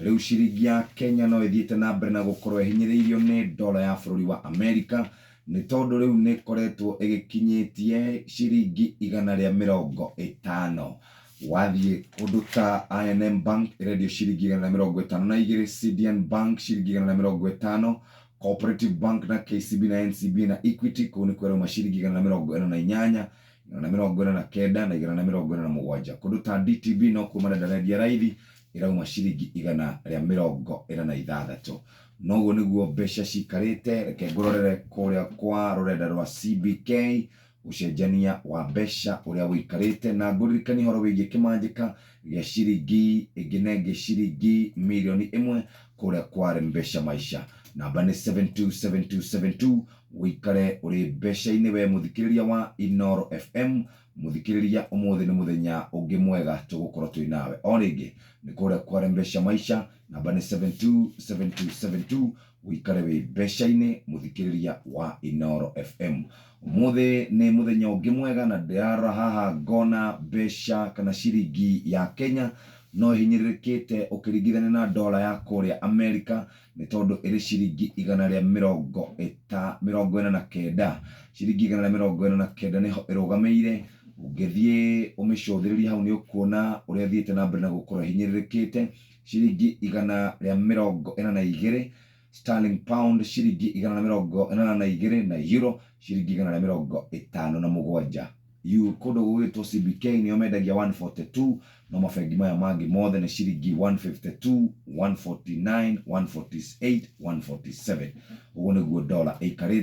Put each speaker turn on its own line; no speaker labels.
Riu ciringi ya Kenya no ithiete na mbere na gukorwo ihinyiriirio ni dola ya bururi wa America ni tondu riu ni koretwo igikinyitie ciringi 150. Wathie kundu ta I&M Bank irendio ciringi 152, CBN Bank ciringi 150, Cooperative Bank na KCB na NCB na Equity kuni kwera ciringi 148, 149 na 147. Kundu ta DTB no kumana ndarendia raithi irauma ciringi 146. Noguo niguo mbeca cikarite. Reke ngurorere kuria kwa rurenda rwa CBK ucenjania wa mbeca uria wikarite na nguririkani horo wigie kimanjika gya ciringi inginenge ciringi milioni 1 kuria kwa mbeca maisha. Namba ni 727272. Wikare uri mbeca-ini we muthikiriria wa Inooro FM. Muthikiriria umuthi ni muthenya ungi mwega tugukorwo twi nawe. Oringi ni kuria kwa mbeca maisha. Namba ni 727272. Wikare wi mbeca-ini muthikiriria wa Inooro FM. Umuthi ni muthenya ungi mwega na ndirara haha ngona mbeca kana ciringi ya Kenya no hinyiririkite ukiringithania na dola ya kuria America ni tondu iri ciringi 149. Ciringi 149 niho irugameire. Ungithie umicũthĩrĩria hau ni ukuona uria thiete na mbere na gukorwo hinyiririkite. Ciringi 142, sterling pound ciringi 142 na euro ciringi 157. Kundu gwitwo CBK ni omendagia 142 no mabengi maya mangi mothe ni ciringi 152, 149, 148, 147. Uguo niguo dola ikarite.